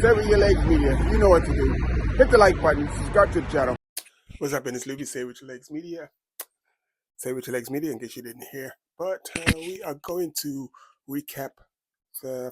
Say with your legs media. You know what to do. Hit the like button. Subscribe to the channel. What's up, in this Luby? Say with your legs media. Say with your legs media in case you didn't hear. But we are going to recap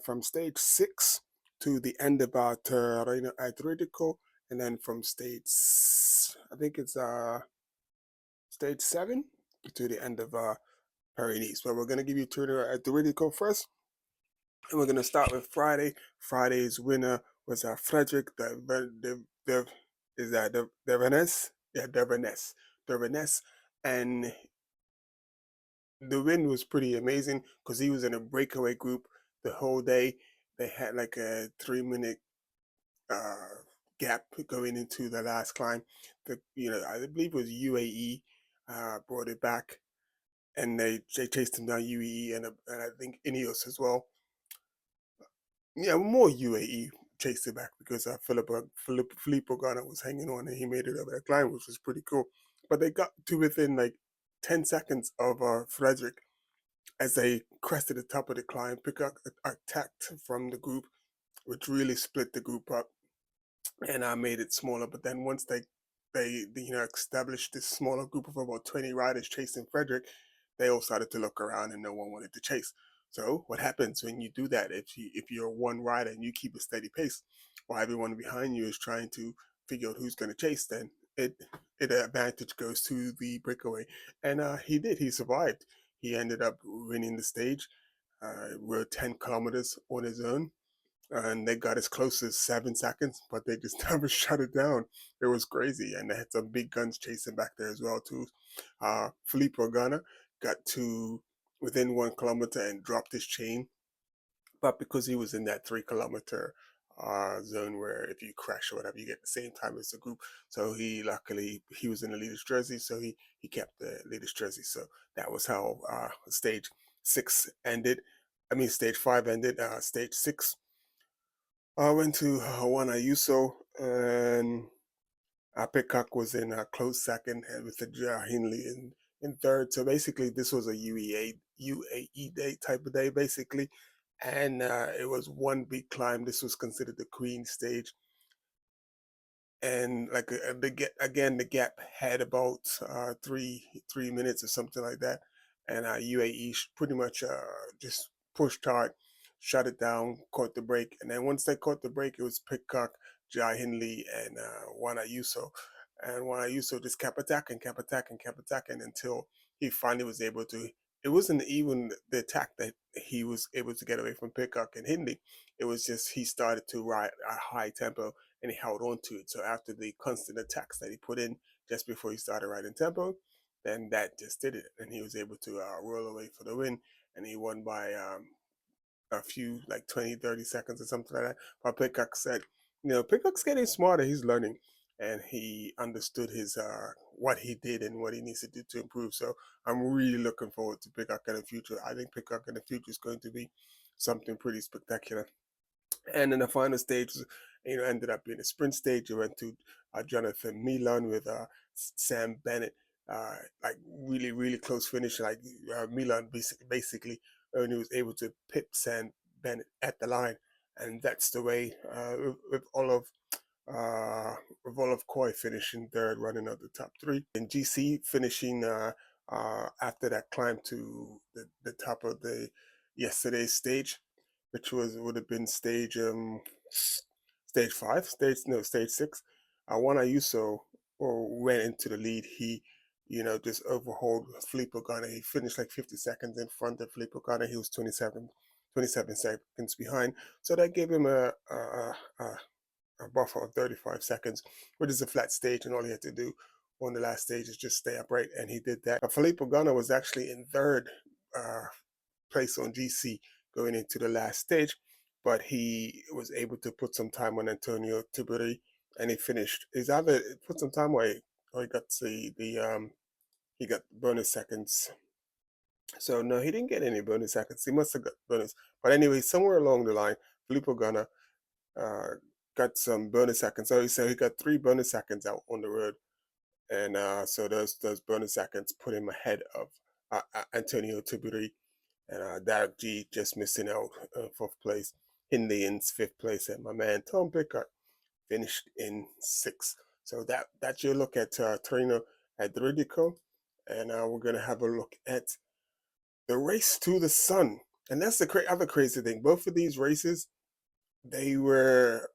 from stage 6 to the end of our Terreno Adriatico, and then from I think it's stage 7 to the end of Pyrenees. But we're going to give you Terreno Adriatico first. And we're going to start with Friday. Friday's winner was Frederick Devenez? Yeah, Devenez. And the win was pretty amazing because he was in a breakaway group the whole day. They had like a 3-minute gap going into the last climb. I believe it was UAE brought it back, and they chased him down, UAE and I think Ineos as well. Yeah, more UAE chased it back because Filippo Ganna was hanging on and he made it over the climb, which was pretty cool. But they got to within like 10 seconds of Frederick as they crested the top of the climb. Pickup attacked from the group, which really split the group up and made it smaller. But then once they established this smaller group of about 20 riders chasing Frederick, they all started to look around and no one wanted to chase. So what happens when you do that? If you're one rider and you keep a steady pace, while everyone behind you is trying to figure out who's going to chase, then it advantage goes to the breakaway, and he did. He survived. He ended up winning the stage. Rode 10 kilometers on his own, and they got as close as 7 seconds, but they just never shut it down. It was crazy, and they had some big guns chasing back there as well too. Filippo Ganna got to within 1 kilometer and dropped his chain, but because he was in that 3 kilometer zone where if you crash or whatever, you get the same time as the group. So luckily he was in the leader's jersey, so he kept the leader's jersey. So that was how stage 6 ended. Stage 5 ended. Stage 6 I went to Juan Ayuso, and Peacock was in a close second, and with the Hindley in third. So basically, this was a UAE day type of day, basically, and it was one big climb. This was considered the Queen stage, and like the gap had about 3 minutes or something like that, and UAE pretty much just pushed hard, shut it down, caught the break, and then once they caught the break, it was Pitcock, Jai Hindley, and Juan Ayuso, and Juan Ayuso just kept attacking, until he finally was able to. It wasn't even the attack that he was able to get away from Pitcock and Hindley. It was just he started to ride a high tempo and he held on to it. So after the constant attacks that he put in just before he started riding tempo, then that just did it, and he was able to roll away for the win, and he won by a few, like 20, 30 seconds or something like that. But Pitcock said, Pitcock's getting smarter. He's learning, and he understood his what he did and what he needs to do to improve. So I'm really looking forward to Pitcock in the future. I think Pitcock in the future is going to be something pretty spectacular. And in the final stage, ended up being a sprint stage. You went to Jonathan Milan with Sam Bennett, like really, really close finish. Like Milan basically only was able to pip Sam Bennett at the line, and that's the way with Olive Coy finishing third, running out the top 3, and GC finishing after that climb to the top of the yesterday's stage, which would have been stage 5, stage 6. Juan Ayuso went into the lead. He just overhauled Filippo Ganna. He finished like 50 seconds in front of Filippo Ganna. He was 27 seconds behind, so that gave him a buffer of 35 seconds, which is a flat stage, and all he had to do on the last stage is just stay upright, and he did that. Filippo Ganna was actually in third place on GC going into the last stage, but he was able to put some time on Antonio Tiberi, and he finished. He's either put some time away, or he got he got bonus seconds. So no, he didn't get any bonus seconds. He must have got bonus, but anyway, somewhere along the line, Filippo Ganna got some bonus seconds. So he got 3 bonus seconds out on the road, and so those bonus seconds put him ahead of Antonio Tiberi, and Derek G just missing out 4th place. Indians 5th place, and my man Tom Pickard finished in 6th. So that's your look at Terreno Adriatico, and we're gonna have a look at the race to the sun. And that's the other crazy thing. Both of these races, they were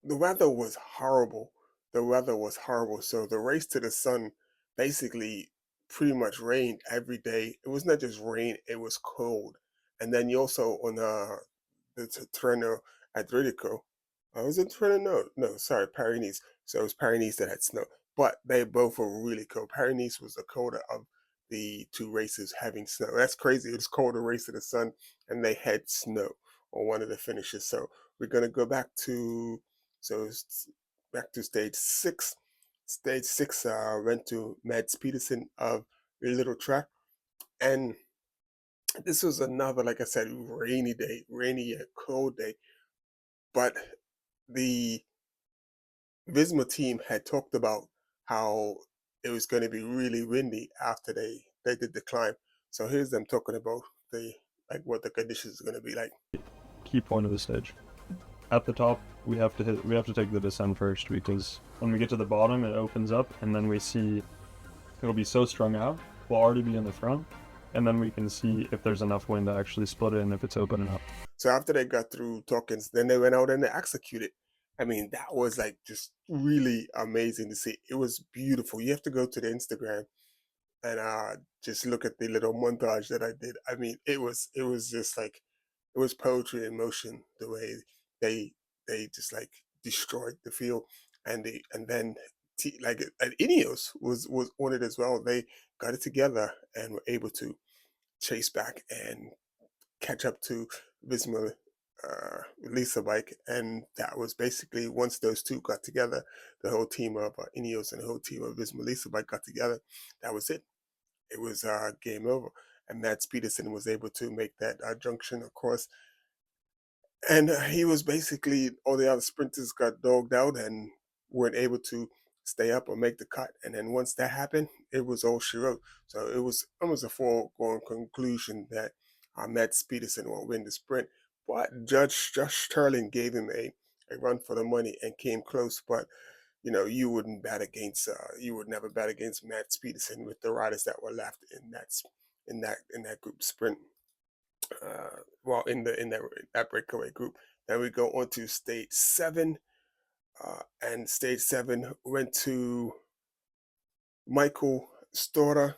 the weather was horrible. The weather was horrible. So the race to the sun basically pretty much rained every day. It was not just rain, it was cold. And then you also on the Terreno Adriatico. Was it Terreno? No, sorry, Paris. So it was Paris that had snow. But they both were really cold. Paris was the colder of the two races having snow. That's crazy. It was colder race to the sun, and they had snow on one of the finishes. So we're gonna go so back to stage 6. Stage 6 went to Mads Peterson of Little Track, and this was another, like I said, rainy day, rainy and cold day. But the Visma team had talked about how it was going to be really windy after they did the climb. So here's them talking about the like what the conditions are going to be like. Key point of the stage. At the top, we have to take the descent first, because when we get to the bottom, it opens up, and then we see it'll be so strung out. We'll already be in the front, and then we can see if there's enough wind to actually split it and if it's open enough. So after they got through talking, then they went out and they executed. I mean, that was like just really amazing to see. It was beautiful. You have to go to the Instagram and just look at the little montage that I did. I mean, it was just like it was poetry in motion. The way they they just like destroyed the field, and then like and Ineos was on it as well. They got it together and were able to chase back and catch up to Visma Lisa bike, and that was basically once those two got together, the whole team of Ineos and the whole team of Visma Lisa bike got together. That was it. It was game over, and Mads Peterson was able to make that junction across, and he was basically all the other sprinters got dogged out and weren't able to stay up or make the cut. And then once that happened, it was all she wrote. So it was almost a foregone conclusion that Mads Peterson will win the sprint. But Judge Josh Sterling gave him a run for the money and came close. But you wouldn't bet against you would never bet against Mads Peterson with the riders that were left in that group sprint. Well, in that breakaway group. Then we go on to stage 7, and stage 7 went to Michael Storer.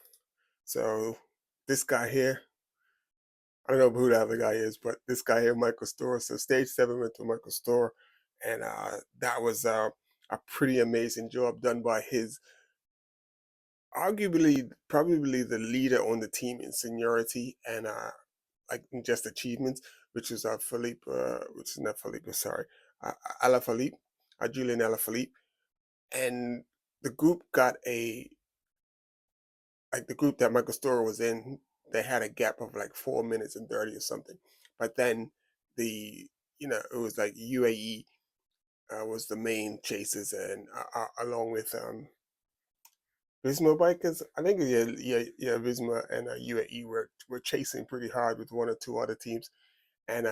So this guy here, I don't know who the other guy is, but this guy here, Michael Storer. So stage 7 went to Michael Storer, and that was a pretty amazing job done by his arguably probably the leader on the team in seniority and like in just achievements, which is Philippe, which is not Philippe, sorry, Alaphilippe, Julian Alaphilippe, and the group got the group that Michael Storer was in. They had a gap of like 4 minutes and 30 or something, but then it was like UAE was the main chasers, and along with Visma bikers, I think yeah, Visma and UAE were chasing pretty hard with one or two other teams, and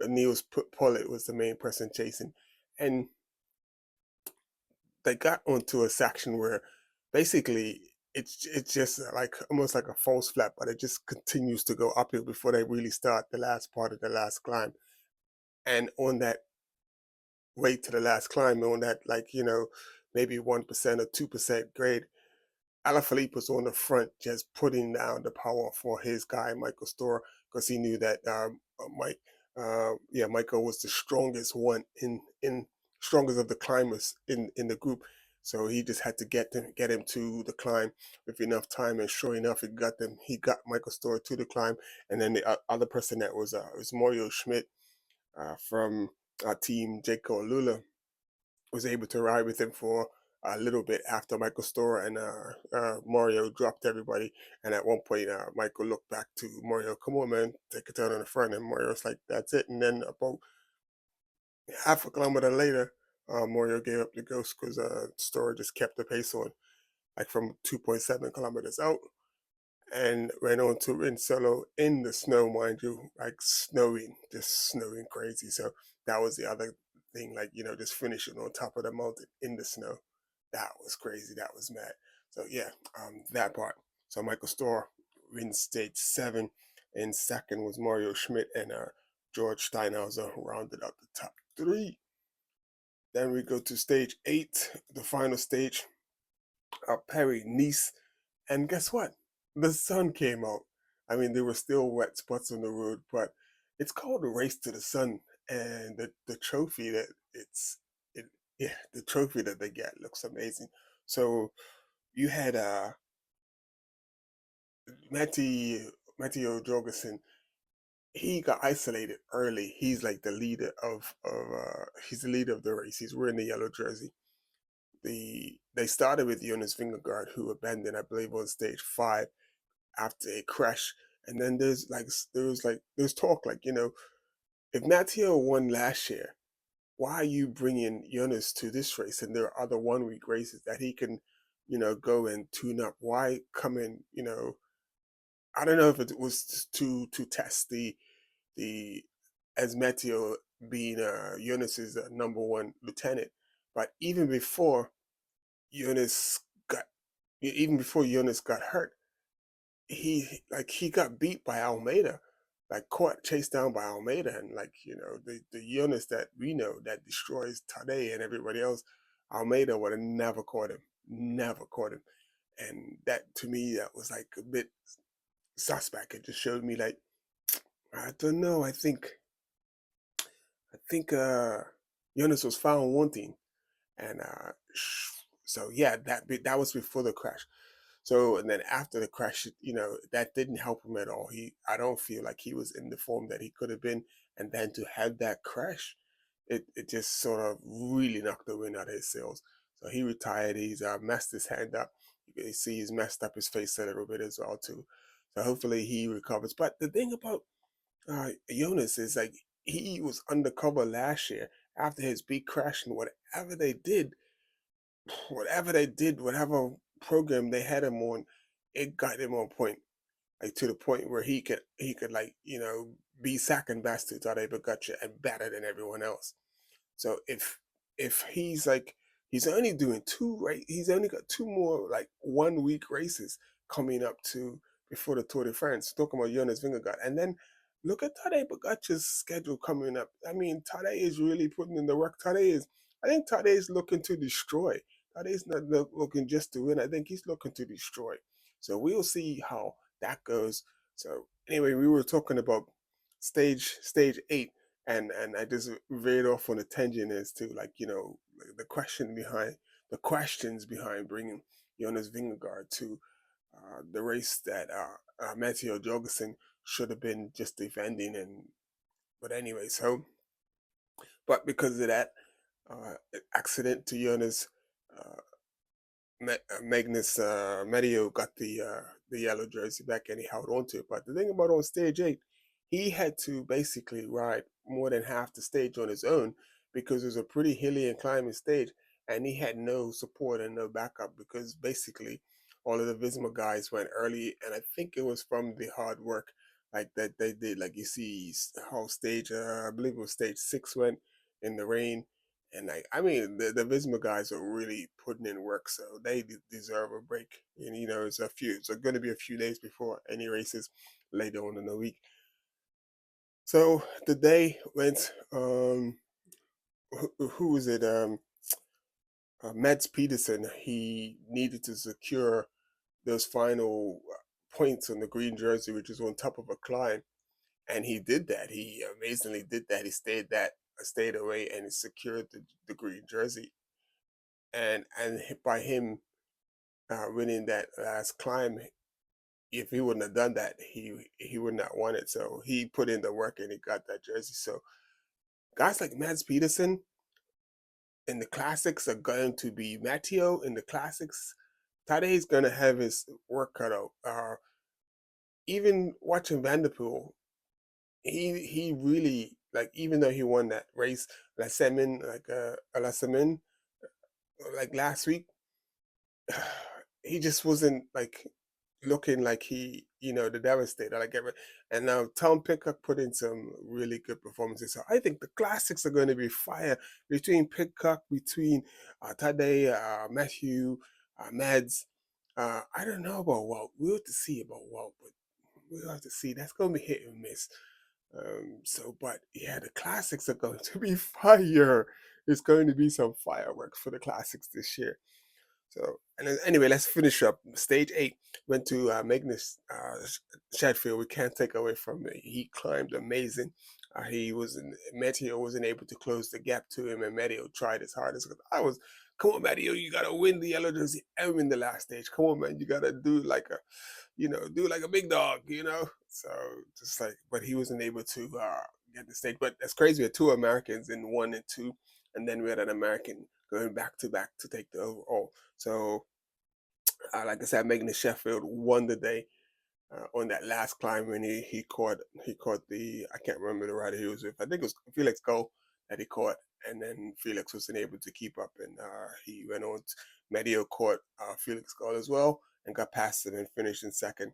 Niels Pullet was the main person chasing, and they got onto a section where basically it's just like almost like a false flat, but it just continues to go uphill before they really start the last part of the last climb, and on that way to the last climb, on that maybe 1% or 2% grade, Alaphilippe was on the front, just putting down the power for his guy Michael Storer, because he knew that Michael was the strongest one in strongest of the climbers in the group. So he just had to get him to the climb with enough time, and sure enough, he got Michael Storer to the climb, and then the other person that was Mario Schmidt from our team, Jaco Lula, was able to ride with him for a little bit after Michael Storer and Mario dropped everybody. And at one point, Michael looked back to Mario, "Come on, man, take a turn on the front." And Mario's like, "That's it." And then about half a kilometer later, Mario gave up the ghost because Storer just kept the pace on, like from 2.7 kilometers out. and went on to win solo in the snow, mind you, like snowing, just snowing crazy. So that was the other thing, like, just finishing on top of the mountain in the snow. That was crazy. That was mad. So yeah, that part. So Michael Storr wins stage 7, and second was Mario Schmidt and George Steinhauser rounded out the top 3. Then we go to stage 8, the final stage, Paris Nice, and guess what? The sun came out. I mean, there were still wet spots on the road, but it's called the Race to the Sun, and the trophy that it yeah, the trophy that they get looks amazing. So you had Matteo Jorgensen. He got isolated early. He's like the leader of he's the leader of the race. He's wearing the yellow jersey. They started with Jonas Vingegaard, who abandoned, I believe, on stage 5 after a crash. And then there's talk, like, if Matteo won last year, why are you bringing Jonas to this race? And there are other 1 week races that he can, go and tune up. Why come in? I don't know if it was to test the as Matteo being Jonas's number one lieutenant, but Jonas got even before Jonas got hurt, he got beat by Almeida, like caught chased down by Almeida, and like the Jonas that we know that destroys Tade and everybody else, Almeida would have never caught him, and that to me that was like a bit suspect. It just showed me like I don't know. I think Jonas was found wanting, and so yeah, that was before the crash. So and then after the crash, that didn't help him at all. I don't feel like he was in the form that he could have been, and then to have that crash, it just sort of really knocked the wind out of his sails. So he retired. He's messed his hand up. You can see he's messed up his face a little bit as well too. So hopefully he recovers. But the thing about Jonas is like he was undercover last year after his big crash, and whatever program they had him on, it got him on point, like to the point where he could like be second best to Tadej Pogacar and better than everyone else. So if he's only doing he's only got 2 more like 1 week races coming up to before the Tour de France. Talking about Jonas Vingegaard, and then look at Tadej Pogacar's schedule coming up. I mean, Tadej is really putting in the work. I think Tadej is looking to destroy. Tadej's not looking just to win. I think he's looking to destroy. So we'll see how that goes. So anyway, we were talking about stage 8, and I just veered off on a tangent as to like the questions behind bringing Jonas Vingegaard to the race that Matteo Jorgensen should have been just defending. And but anyway, but because of that uh, accident to Jonas, uh, Magnus Medio got the yellow jersey back and he held on to it. But the thing about on stage 8, he had to basically ride more than half the stage on his own because it was a pretty hilly and climbing stage, and he had no support and no backup because basically all of the Visma guys went early, and I think it was from the hard work like that they did. Like you see how stage, I believe it was stage 6 went in the rain, and like, I mean, the Visma guys are really putting in work, so they deserve a break. And it's going to be a few days before any races later on in the week. So the day went. Who was it? Mads Peterson. He needed to secure those final points on the green jersey, which is on top of a climb, and he did that. He amazingly did that. He stayed away, and he secured the green jersey, and by him winning that last climb, if he wouldn't have done that, he would not won it. So he put in the work and he got that jersey. So guys like Mads Peterson in the classics are going to be Matteo in the classics. Tadej's gonna have his work cut out. Even watching Vanderpool, he really like, even though he won that race, La Semin, La Semin, like last week, he just wasn't like. looking like the devastator, like and now Tom Pickup put in some really good performances. So I think the classics are going to be fire between Pickup, between Tade, Matthew, Mads. I don't know about Walt. We'll have to see about Walt, but we'll have to see. That's going to be hit and miss. But yeah, the classics are going to be fire. It's going to be some fireworks for the classics this year. So, and then, anyway, let's finish up. Stage 8 went to Magnus Shadfield. We can't take away from it. He climbed amazing. He was in Matteo wasn't able to close the gap to him, and Matteo tried his hardest. Come on, Matteo, you gotta win the yellow jersey and win the last stage. Come on, man, you gotta do like a big dog. So just like, but he wasn't able to get the stage. But that's crazy. We had two Americans in 1 and 2, and then we had an American going back to back to take the overall. So, like I said, Magnus Sheffield won the day on that last climb when he caught the I can't remember the rider he was with. I think it was Felix Go that he caught, and then Felix wasn't able to keep up, and he went on. Medio caught Felix Go as well and got past him and finished in second.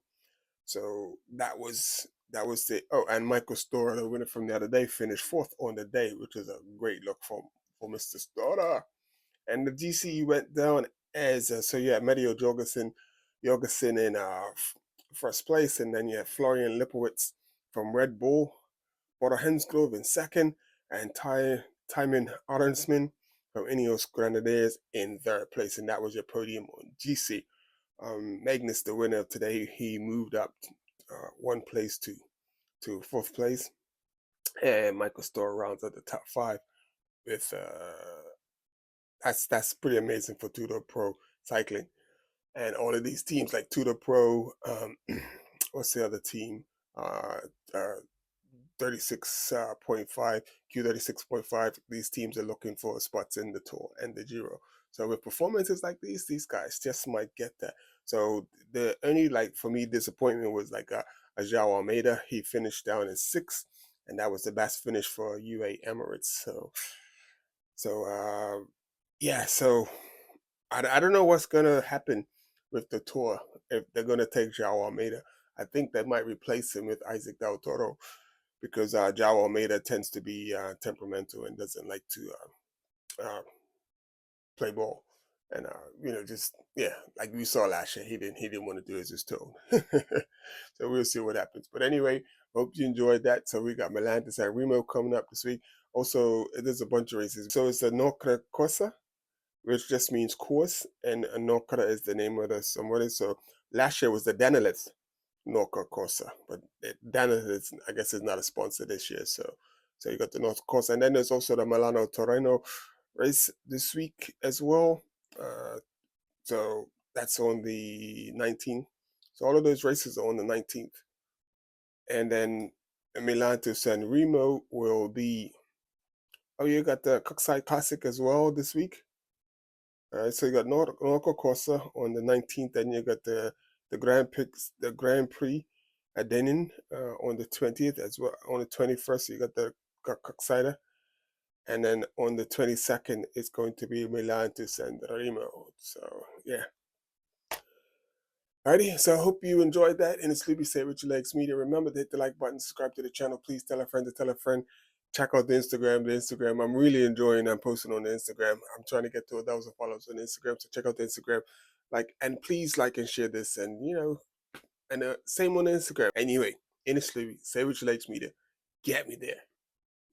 So that was the and Michael Storer, the winner from the other day, finished fourth on the day, which is a great look for Mr. Storer. And the GC went down as so you had Medio Jorgensen in first place, and then you had Florian Lipowitz from Red Bull, Bodo Hensgrove in second, and Timon Arensman from Ineos Grenadiers in third place, and that was your podium on GC. Magnus, the winner of today, he moved up one place to fourth place, and Michael Storer rounds out the top five with that's pretty amazing for Tudor Pro cycling. And all of these teams like Tudor Pro, what's the other team? Uh, uh, 36.5, Q36.5. These teams are looking for spots in the Tour and the Giro. So with performances like these guys just might get that. So the only for me disappointment was a João Almeida. He finished down in sixth, and that was the best finish for UA Emirates. So yeah, so I don't know what's gonna happen with the tour if they're gonna take João Almeida. I think they might replace him with Isaac Del Toro because João Almeida tends to be temperamental and doesn't like to play ball. And just yeah, like we saw last year, he didn't want to do as his tone. So we'll see what happens. But anyway, hope you enjoyed that. So we got Milan to San Remo coming up this week. Also, there's a bunch of races. So it's the Nocra Cosa, which just means course, and Nocra is the name of the somebody. So last year was the Danilith Nocra Cosa, but Danilith, I guess, is not a sponsor this year. So you got the Nocra Cosa, and then there's also the Milano Torino race this week as well. So that's on the 19th. So all of those races are on the 19th, and then Milan to San Remo will be. Oh, you got the Coxside Classic as well this week. All right, so you got Norco Corsa on the 19th, and you got the Grand Prix at Denin on the 20th as well. On the 21st, you got the Coxside, and then on the 22nd, it's going to be Milan to San Remo. So yeah. Alrighty, so I hope you enjoyed that. And it's Luby Say With Your Legs Media. Remember to hit the like button, subscribe to the channel. Please tell a friend to tell a friend. Check out the Instagram. I'm really enjoying posting on the Instagram. I'm trying to get to 1,000 followers on Instagram, so check out the Instagram. And please like and share this. And same on the Instagram. Anyway, it's Luby Say With Your Legs Media. Get me there.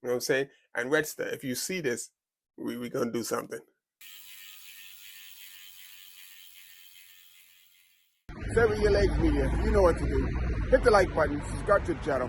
You know what I'm saying? And Redster, if you see this, we're gonna do something. Say With Your Legs Media. You know what to do. Hit the like button, subscribe to the channel.